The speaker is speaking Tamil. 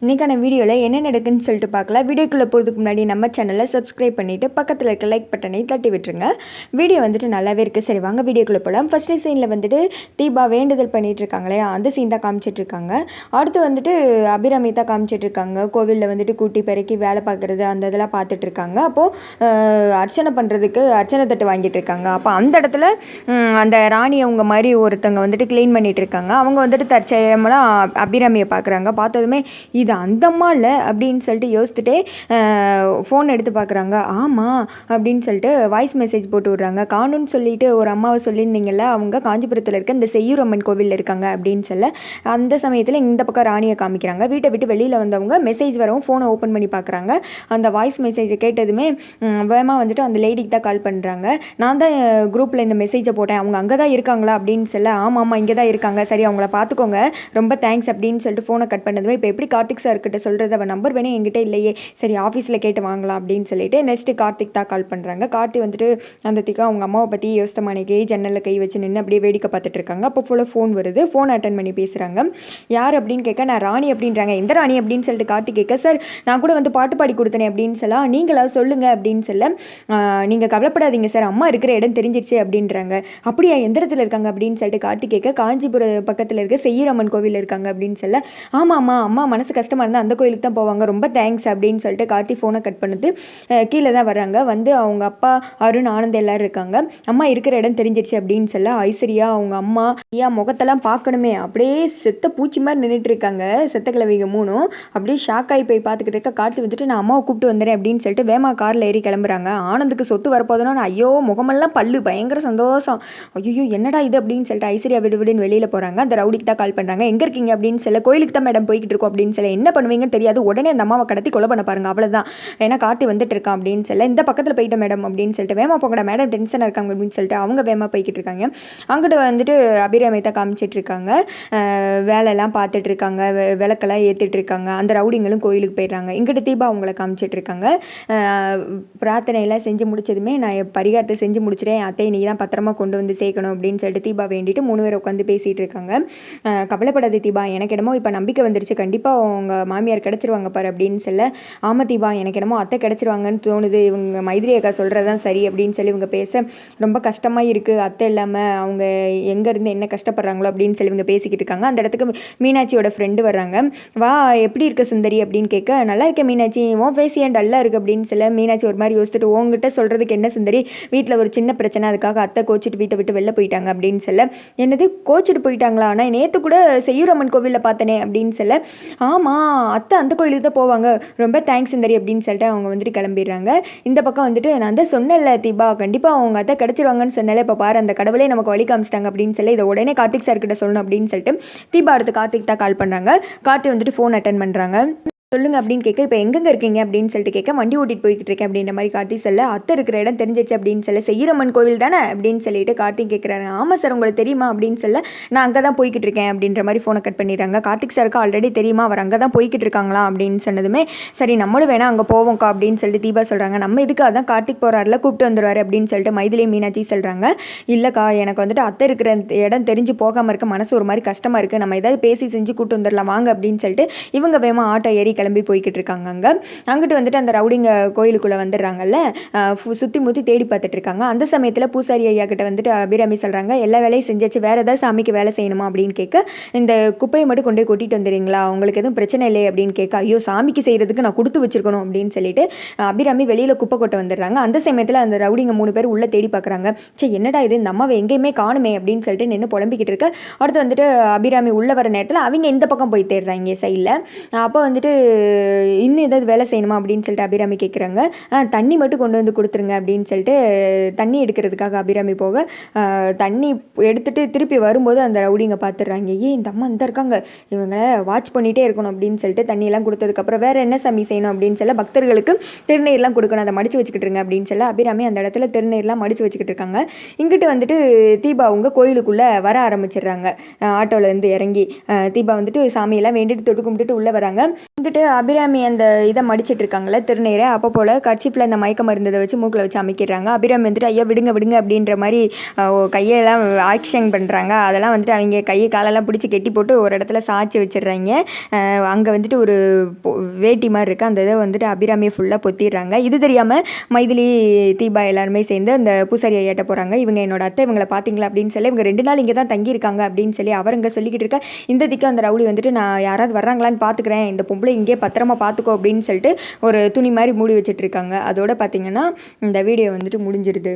இன்றைக்கான வீடியோவில் என்ன நடக்குன்னு சொல்லிட்டு பார்க்கலாம். வீடியோக்குள்ளே போகிறதுக்கு முன்னாடி நம்ம சேனலை சப்ஸ்கிரைப் பண்ணிவிட்டு பக்கத்தில் இருக்க லைக் பட்டனை தட்டி விட்டுருங்க. வீடியோ வந்துட்டு நல்லாவே இருக்குது. சரி வாங்க வீடியோக்குள்ளே போகலாம். ஃபஸ்ட்டு சீனில் வந்துட்டு தீபா வேண்டுதல் பண்ணிகிட்ருக்காங்களே அந்த சீன் தான் காமிச்சிட்ருக்காங்க. அடுத்து வந்துட்டு அபிராமி தான் காமிச்சிட்ருக்காங்க. கோவிலில் வந்துட்டு கூட்டி பெருக்கி வேலை பார்க்குறது அந்த இதெல்லாம் பார்த்துட்ருக்காங்க. அப்போது அர்ச்சனை பண்ணுறதுக்கு அர்ச்சனை தட்டு வாங்கிட்டு இருக்காங்க. அப்போ அந்த இடத்துல அந்த ராணி அவங்க மாதிரி ஒருத்தவங்க வந்துட்டு க்ளீன் பண்ணிகிட்டு இருக்காங்க. அவங்க வந்துட்டு தற்செயமெல்லாம் அபிராமியை பார்க்குறாங்க. பார்த்ததுமே இது அந்தம்மா இல்லை அப்படின்னு சொல்லிட்டு யோசிச்சுட்டே ஃபோன் எடுத்து பார்க்குறாங்க. ஆமாம் அப்படின்னு சொல்லிட்டு வாய்ஸ் மெசேஜ் போட்டு விட்றாங்க. காணுன்னு சொல்லிட்டு ஒரு அம்மாவை சொல்லியிருந்தீங்கல்ல, அவங்க காஞ்சிபுரத்தில் இருக்க இந்த செய்யூரம்மன் கோவிலில் இருக்காங்க அப்படின்னு சொல்ல அந்த சமயத்தில் இந்த பக்கம் ராணியை காமிக்கிறாங்க. வீட்டை விட்டு வெளியில் வந்தவங்க மெசேஜ் வரவும் ஃபோனை ஓப்பன் பண்ணி பார்க்குறாங்க. அந்த வாய்ஸ் மெசேஜை கேட்டதுமே வேகமாக வந்துட்டு அந்த லேடிக்கு தான் கால் பண்ணுறாங்க. நான் தான் குரூப்பில் இந்த மெசேஜை போட்டேன், அவங்க அங்கே தான் இருக்காங்களா அப்படின்னு சொல்ல ஆமாம் இங்கே தான் இருக்காங்க, சரி அவங்கள பார்த்துக்கோங்க, ரொம்ப தேங்க்ஸ் அப்படின்னு சொல்லிட்டு ஃபோனை கட் பண்ணதுமே இப்போ எப்படி கார்த்திக் சார் கிட்ட சொல்கிறது, அவன் நம்பர் வேணே என்கிட்ட இல்லையே, சரி ஆஃபீஸில் கேட்டு வாங்கலாம் அப்படின்னு சொல்லிட்டு நெக்ஸ்ட்டு கார்த்திக் தான் கால் பண்ணுறாங்க. கார்த்தி வந்துட்டு அந்த திக்கா அவங்க அம்மாவை பற்றி யோசித்தமானிக்கே ஜன்னலில் கை வச்சு நின்று அப்படியே வேடிக்கை பார்த்துட்டு இருக்காங்க. அப்போ ஃபுல்லாக ஃபோன் வருது. ஃபோன் அட்டன் பண்ணி பேசுகிறாங்க. யார் அப்படின்னு கேட்க நான் ராணி அப்படின்றாங்க. எந்த ராணி அப்படின்னு சொல்லிட்டு கார்த்திக் கேட்க, சார் நான் கூட வந்து பாட்டு பாடி கொடுத்தனே அப்படின்னு சொல்ல நீங்களா சொல்லுங்கள் அப்படின்னு சொல்ல நீங்கள் கவலைப்படாதீங்க சார், அம்மா இருக்கிற இடம் தெரிஞ்சிருச்சு அப்படின்றாங்க. அப்படியா எந்த இடத்துல இருக்காங்க அப்படின்னு சொல்லிட்டு கார்த்திக் கேட்க காஞ்சிபுரம் பக்கத்தில் இருக்க செய்யூரம்மன் கோவில் இருக்காங்க அப்படின்னு சொல்ல ஆமாம்மா அம்மா மனசு கஷ்டமாக இருந்தால் அந்த கோயிலுக்கு தான் போவாங்க, ரொம்ப தேங்க்ஸ் அப்படின்னு சொல்லிட்டு கார்த்தி ஃபோனை கட் பண்ணுது. கீழே தான் வர்றாங்க. வந்து அவங்க அப்பா அருண் ஆனந்த் எல்லோரும் இருக்காங்க. அம்மா இருக்கிற இடம் தெரிஞ்சிருச்சு அப்படின்னு சொல்ல ஐஸ்வர்யா அவங்க அம்மா ஐயா முகத்தெல்லாம் பார்க்கணுமே அப்படியே செத்த பூச்சி மாதிரி நின்றுட்டு இருக்காங்க. செத்த கிழவிங்க மூணும் அப்படியே ஷாக் ஆகி போய் பார்த்துக்கிட்டு இருக்க. கார்த்தி வந்துட்டு நான் அம்மாவை கூப்பிட்டு வந்துடுறேன் அப்படின்னு சொல்லிட்டு வேமா காரில் ஏறி கிளம்புறாங்க. ஆனந்துக்கு சொத்து வரப்போதுன்னா ஐயோ முகமெல்லாம் பல்லு பயங்கர சந்தோஷம். ஐயோ என்னடா இது அப்படின்னு சொல்லிட்டு ஐஸ்வர்யா விடுன்னு வெளியில் போகிறாங்க. அந்த ரவுடிக்கு தான் கால் பண்ணுறாங்க. எங்கே இருக்கீங்க அப்படின்னு சொல்ல கோயிலுக்கு தான் மேடம் போய்கிட்டு இருக்கோம் அப்படின்னு சொல்ல என்ன பண்ணுவீங்கன்னு தெரியாது, உடனே அந்த அம்மாவை கடத்தி கொலை பண்ண பாருங்க அவ்வளோதான், ஏன்னா கார்த்தி வந்துட்டு இருக்கான் அப்படின்னு சொல்ல இந்த பக்கத்தில் போயிட்டேன் மேடம் அப்படின்னு சொல்லிட்டு வேமா போங்கடா மேடம் டென்ஷனாக இருக்காங்க அப்படின்னு சொல்லிட்டு அவங்க வேமா போய்கிட்டு இருக்காங்க. அங்கிட்டு வந்துட்டு அபிராமி தான் காமிச்சிட்டு இருக்காங்க. வேலையெல்லாம் பார்த்துட்டு இருக்காங்க, விளக்கெல்லாம் ஏற்றிட்டு இருக்காங்க. அந்த ரவுடிங்களும் கோயிலுக்கு போயிடுறாங்க. இங்கிட்டு தீபா அவங்கள காமிச்சிட்டு இருக்காங்க. பிரார்த்தனையெல்லாம் செஞ்சு முடிச்சதுமே நான் பரிகாரத்தை செஞ்சு முடிச்சிட்டேன், அத்தை நீ தான் பத்திரமா கொண்டு வந்து சேர்க்கணும் அப்படின்னு சொல்லிட்டு தீபா வேண்டிட்டு 3 பேர் உட்காந்து பேசிகிட்டு இருக்காங்க. கவலைப்படாத தீபா, எனக்கு என்னமோ இப்போ நம்பிக்கை வந்துருச்சு, கண்டிப்பாக உங்கள் மாமியார் கிடச்சிருவாங்க பாரு அப்படின்னு சொல்ல ஆமாம் தீபா எனக்கு என்னமோ அத்தை கிடச்சிருவாங்கன்னு தோணுது, இவங்க மைதிரி அக்கா சொல்கிறது தான் சரி அப்படின்னு சொல்லி இவங்க பேச ரொம்ப கஷ்டமாக இருக்குது, அத்தை இல்லாமல் அவங்க எங்கேருந்து என்ன கஷ்டப்படுறாங்களோ அப்படின்னு சொல்லி இவங்க பேசிக்கிட்டு இருக்காங்க. அந்த இடத்துக்கு மீனாட்சியோட ஃப்ரெண்டு வர்றாங்க. வா எப்படி இருக்க சுந்தரி அப்படின்னு கேட்க நல்லா இருக்கேன் மீனாட்சி, உன் ஃபேஸ் ஏன் டல்லாக இருக்குது அப்படின்னு சொல்ல மீனாட்சி ஒரு மாதிரி யோசிச்சுட்டு உங்ககிட்ட சொல்கிறதுக்கு என்ன சுந்தரி, வீட்டில் ஒரு சின்ன பிரச்சனை, அதுக்காக அத்தை கோச்சிட்டு வீட்டை விட்டு வெளில போயிட்டாங்க அப்படின்னு சொல்ல என்னது கோச்சிட்டு போயிட்டாங்களா, ஆனால் நேற்று கூட செய்யூரம்மன் கோவிலில் பார்த்தனே அப்படின்னு சொல்ல ஆமாம் அத்தை அந்த கோயிலுக்கு தான் போவாங்க, ரொம்ப தேங்க்ஸ் சுந்தரி அப்படின்னு சொல்லிட்டு அவங்க வந்துட்டு கிளம்பிடுறாங்க. இந்த பக்கம் வந்துட்டு நான் தான் சொன்னேன்ல தீபா கண்டிப்பாக அவங்க அத்தை கிடச்சிருவாங்கன்னு சொன்னாலே இப்போ பாரு அந்த கடவுளே நமக்கு வழி காமிச்சிட்டாங்க அப்படின்னு சொல்லி இதை உடனே கார்த்திக் சார் கிட்ட சொல்லணும் அப்படின்னு சொல்லிட்டு தீபா அடுத்து கார்த்திக் தான் கால் பண்ணுறாங்க. கார்த்திக் வந்துட்டு ஃபோன் அட்டன் பண்ணுறாங்க. சொல்லுங்கள் அப்படின்னு கேட்க இப்போ எங்கெங்கே இருக்கீங்க அப்படின்னு சொல்லிட்டு கேட்க வண்டி ஓட்டிகிட்டு போய்கிட்டு இருக்கேன் அப்படின்ற மாதிரி கார்த்தி சொல்ல அத்தை இருக்கிற இடம் தெரிஞ்சிச்சு அப்படின்னு சொல்ல செய்யூரம்மன் கோவில் தானே அப்படின்னு சொல்லிட்டு கார்த்திக் கேட்குறாங்க. ஆமாம் சார் உங்களுக்கு தெரியுமா அப்படின்னு சொல்ல நான் அங்கே தான் போய்கிட்டு இருக்கேன் அப்படின்ற மாதிரி ஃபோனை கட் பண்ணிடுறாங்க. கார்த்திக் சாருக்கு ஆல்ரெடி தெரியுமா அவர் அங்கே தான் போய்கிட்டு இருக்காங்களா அப்படின்னு சொன்னதுமே சரி நம்மளும் வேணா அங்கே போவோம்க்கா அப்படின்னு சொல்லிட்டு தீபா சொல்கிறாங்க. நம்ம இதுக்கு அதான் கார்த்திக் போகிறாரில் கூப்பிட்டு வந்துடுவார் அப்படின்னு சொல்லிட்டு மைதிலி மீனாட்சி சொல்கிறாங்க. இல்லைக்கா எனக்கு வந்துட்டு அத்தை இருக்கிற இடம் தெரிஞ்சு போகாமல் இருக்க மனசு ஒரு மாதிரி கஷ்டமாக இருக்குது, நம்ம ஏதாவது பேசி செஞ்சு கூப்பிட்டு வந்துடலாம் வாங்க அப்படின்னு சொல்லிட்டு இவங்க வேகமாக ஆட்டோ ஏறி கிளம்பி போய்கிட்டு இருக்காங்க. அங்கிட்டு வந்துட்டு அந்த ரவுடிங்க கோயிலுக்குள்ளே வந்துடுறாங்கல்ல, சுற்றி முற்றி தேடி பார்த்துட்டு இருக்காங்க. அந்த சமயத்தில் பூசாரி ஐயா கிட்ட வந்துட்டு அபிராமி சொல்கிறாங்க எல்லா வேலையும் செஞ்சாச்சு, வேறு ஏதாவது சாமிக்கு வேலை செய்யணுமா அப்படின்னு கேட்க இந்த குப்பையை மட்டும் கொண்டு போய் கொட்டிட்டு வந்துடுறீங்களா, உங்களுக்கு எதுவும் பிரச்சனை இல்லை அப்படின்னு கேட்க ஐயோ சாமிக்கு செய்கிறதுக்கு நான் கொடுத்து வச்சிருக்கணும் அப்படின்னு சொல்லிட்டு அபிராமி வெளியில் குப்பை கொட்ட வந்துடுறாங்க. அந்த சமயத்தில் அந்த ரவுடிங்க 3 பேர் உள்ளே தேடி பார்க்குறாங்க. சரி என்னடா இது இந்த அம்மாவை எங்கேயுமே காணுமே அப்படின்னு சொல்லிட்டு நின்று புலம்பிக்கிட்டு இருக்க. அடுத்து வந்துட்டு அபிராமி உள்ளே வர நேரத்தில் அவங்க இந்த பக்கம் போய் தேடுறாங்க சைடில். அப்போ வந்துட்டு இன்னும் ஏதாவது வேலை செய்யணுமா அப்படின்னு சொல்லிட்டு அபிராமி கேட்குறாங்க. தண்ணி மட்டும் கொண்டு வந்து கொடுத்துருங்க அப்படின்னு சொல்லிட்டு தண்ணி எடுக்கிறதுக்காக அபிராமி போக தண்ணி எடுத்துகிட்டு திருப்பி வரும்போது அந்த ரவுடிங்க பார்த்துடுறாங்க. இந்த அம்மா இந்த இருக்காங்க, இவங்களை வாட்ச் பண்ணிகிட்டே இருக்கணும் அப்படின்னு சொல்லிட்டு தண்ணியெல்லாம் கொடுத்ததுக்கப்புறம் வேறு என்ன சாமி செய்யணும் அப்படின்னு சொல்ல பக்தர்களுக்கு திருநீர்லாம் கொடுக்கணும், அதை மடித்து வச்சுக்கிட்டு இருங்க அப்படின்னு சொல்ல அபிராமி அந்த இடத்துல திருநீர்லாம் மடித்து வச்சுக்கிட்டு இருக்காங்க. இங்கிட்டு வந்துட்டு தீபா அவங்க கோயிலுக்குள்ளே வர ஆரம்பிச்சிடுறாங்க. ஆட்டோலேருந்து இறங்கி தீபா வந்துட்டு சாமியெல்லாம் வேண்டிட்டு தொட்டு கும்பிட்டுட்டு உள்ளே வராங்க. வந்துட்டு வந்துட்டு அபிராமி அந்த இதை மடிச்சிட்டு இருக்காங்கல்ல திருநீரை, அப்போ போல் கர்ச்சிப்பில் அந்த மயக்க மருந்ததை வச்சு மூக்கில் வச்சு அமைக்கிறாங்க. அபிராமி வந்துட்டு ஐயோ விடுங்க விடுங்க அப்படின்ற மாதிரி கையெல்லாம் ஆக்ஷன் பண்ணுறாங்க. அதெல்லாம் வந்துட்டு அவங்க கையை காலெல்லாம் பிடிச்சி கெட்டி போட்டு ஒரு இடத்துல சாய்ச்சி வச்சிடுறாங்க. அங்கே வந்துட்டு ஒரு வேட்டி மாதிரி இருக்குது, அந்த இதை வந்துட்டு அபிராமியை ஃபுல்லாக பொத்திடுறாங்க. இது தெரியாமல் மைதிலி தீபா எல்லாருமே சேர்ந்து அந்த பூசாரி ஐயாட்ட போகிறாங்க. இவங்க என்னோட அத்தை, இவங்களை பார்த்தீங்களா அப்படின்னு சொல்லி, இவங்க 2 நாள் இங்கே தான் தங்கியிருக்காங்க அப்படின்னு சொல்லி அவர் இங்கே சொல்லிக்கிட்டு இருக்கா. இந்த திக்கு அந்த ரவுடி வந்துட்டு நான் யாராவது வர்றாங்களான்னு பார்த்துக்கிறேன், இந்த பொம்பளை இங்கே பத்திரமா பார்த்துக்கோ அப்படின்னு சொல்லிட்டு ஒரு துணி மாதிரி மூடி வச்சுட்டு இருக்காங்க. அதோட பார்த்தீங்கன்னா இந்த வீடியோ வந்துட்டு முடிஞ்சிருது.